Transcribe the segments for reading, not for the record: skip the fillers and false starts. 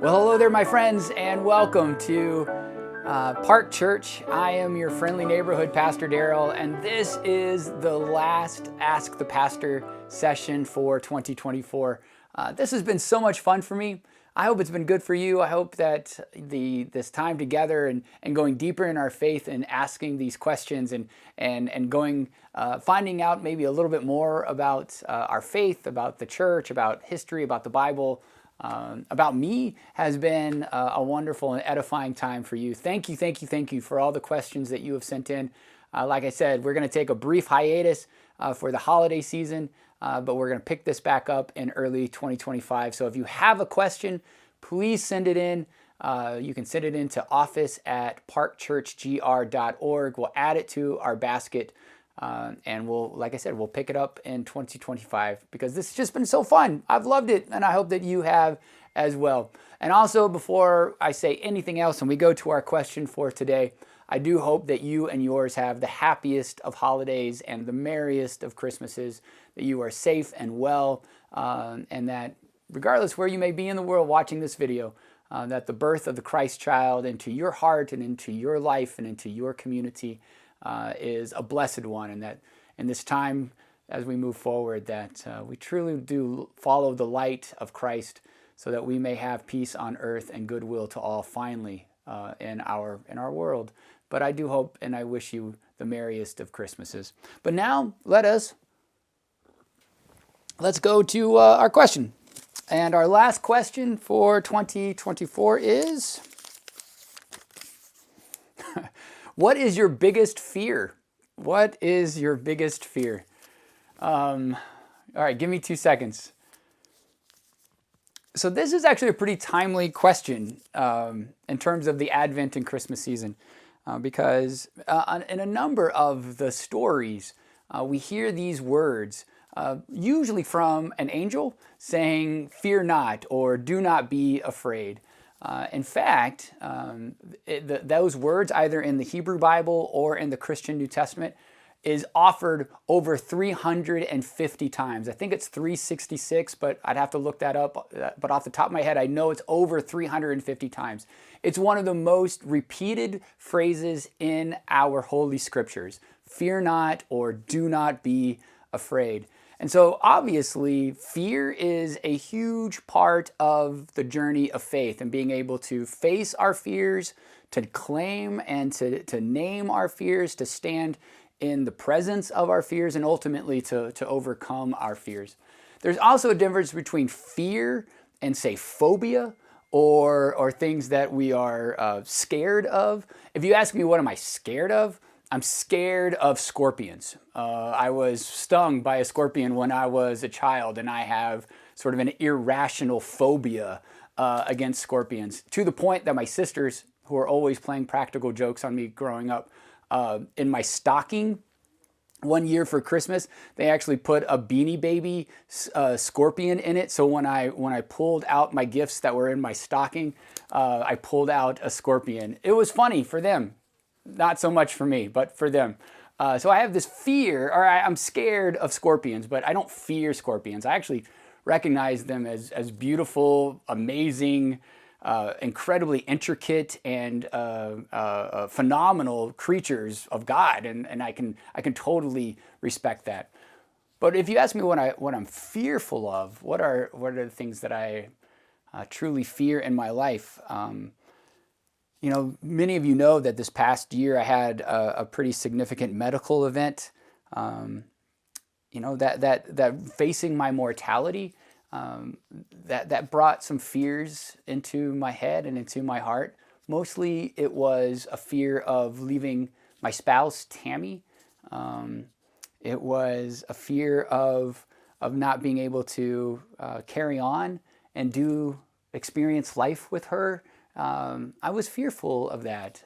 Well, hello there, my friends, and welcome to Park Church. I am your friendly neighborhood Pastor Darryl, and this is the last Ask the Pastor session for 2024. This has been so much fun for me. I hope it's been good for you. I hope that this time together and going deeper in our faith and asking these questions and going finding out maybe a little bit more about our faith, about the church, about history, about the Bible, about me has been a wonderful and edifying time for you. Thank you for all the questions that you have sent in. Like I said, we're going to take a brief hiatus for the holiday season, but we're going to pick this back up in early 2025. So if you have a question, please send it in. You can send it in to office@parkchurchgr.org. We'll add it to our basket. And like I said, we'll pick it up in 2025 because this has just been so fun. I've loved it, and I hope that you have as well. And also, before I say anything else and we go to our question for today, I do hope that you and yours have the happiest of holidays and the merriest of Christmases, that you are safe and well, and that regardless where you may be in the world watching this video, that the birth of the Christ child into your heart and into your life and into your community is a blessed one, and that in this time as we move forward that we truly do follow the light of Christ so that we may have peace on earth and goodwill to all finally in our world. But I do hope and I wish you the merriest of Christmases. But now let's go to our question. And our last question for 2024 is what is your biggest fear? What is your biggest fear? All right, give me 2 seconds. So this is actually a pretty timely question in terms of the Advent and Christmas season, because in a number of the stories, we hear these words, usually from an angel saying, "Fear not," or "Do not be afraid." In fact, those words, either in the Hebrew Bible or in the Christian New Testament, is offered over 350 times. I think it's 366, but I'd have to look that up. But off the top of my head, I know it's over 350 times. It's one of the most repeated phrases in our Holy Scriptures. Fear not, or do not be afraid. And so obviously fear is a huge part of the journey of faith and being able to face our fears, to claim and to name our fears, to stand in the presence of our fears, and ultimately to overcome our fears. There's also a difference between fear and, say, phobia, or things that we are scared of. If you ask me, what am I scared of? I'm scared of scorpions. I was stung by a scorpion when I was a child, and I have sort of an irrational phobia against scorpions, to the point that my sisters, who are always playing practical jokes on me growing up, in my stocking one year for Christmas, they actually put a Beanie Baby scorpion in it. So when I pulled out my gifts that were in my stocking, I pulled out a scorpion. It was funny for them. Not so much for me, but for them. So I have this fear, or I'm scared of scorpions, but I don't fear scorpions. I actually recognize them as beautiful, amazing, incredibly intricate, and phenomenal creatures of God, and I can totally respect that. But if you ask me what I'm fearful of, what are the things that I truly fear in my life? Many of you know that this past year I had a pretty significant medical event. That facing my mortality, that brought some fears into my head and into my heart. Mostly, it was a fear of leaving my spouse, Tammy. It was a fear of not being able to carry on and experience life with her. I was fearful of that,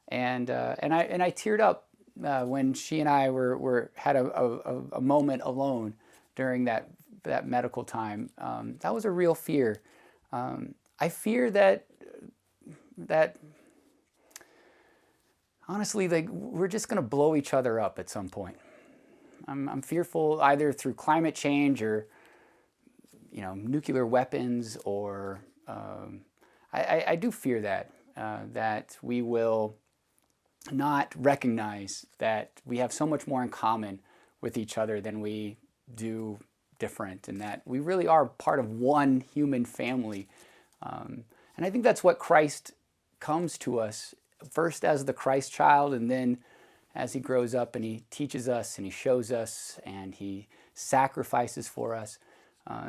and I teared up when she and I had a moment alone during that medical time. That was a real fear. I fear that honestly, like, we're just going to blow each other up at some point. I'm fearful either through climate change or nuclear weapons or I do fear that we will not recognize that we have so much more in common with each other than we do different, and that we really are part of one human family. And I think that's what Christ comes to us first as the Christ child, and then as he grows up and he teaches us and he shows us and he sacrifices for us.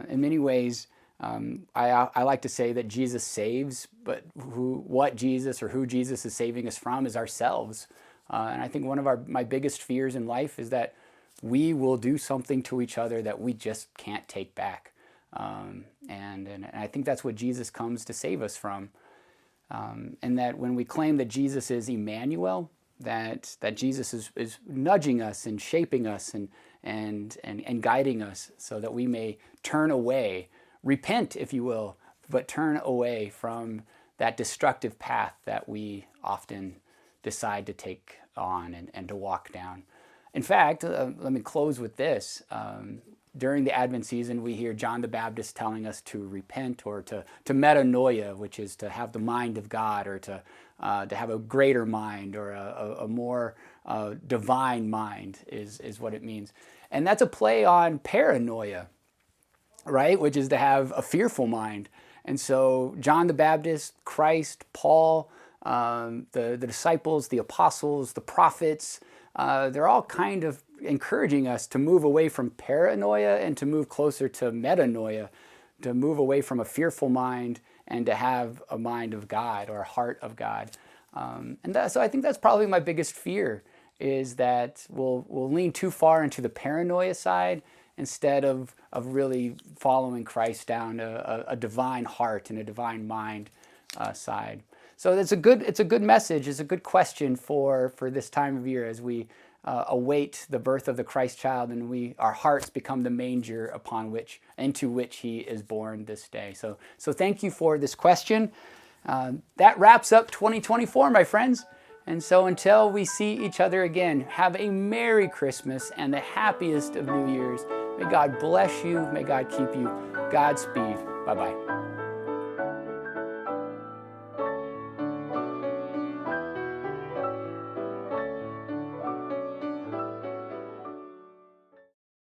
In many ways, I like to say that Jesus saves, but what Jesus or who Jesus is saving us from is ourselves. And I think one of my biggest fears in life is that we will do something to each other that we just can't take back. And I think that's what Jesus comes to save us from. And that when we claim that Jesus is Emmanuel, that Jesus is nudging us and shaping us and guiding us so that we may turn away, repent, if you will, but turn away from that destructive path that we often decide to take on and to walk down. In fact, let me close with this. During the Advent season, we hear John the Baptist telling us to repent or to metanoia, which is to have the mind of God, or to have a greater mind, or a more divine mind is what it means. And that's a play on paranoia, right? Which is to have a fearful mind. And so John the Baptist, Christ, Paul, the disciples, the apostles, the prophets, they're all kind of encouraging us to move away from paranoia and to move closer to metanoia, to move away from a fearful mind and to have a mind of God or a heart of God. So I think that's probably my biggest fear, is that we'll lean too far into the paranoia side instead of really following Christ down a divine heart and a divine mind side. So it's a good message. It's a good question for this time of year as we await the birth of the Christ child, and our hearts become the manger into which he is born this day. So thank you for this question. That wraps up 2024, my friends. And so until we see each other again, have a Merry Christmas and the happiest of New Year's. May God bless you. May God keep you. Godspeed. Bye-bye.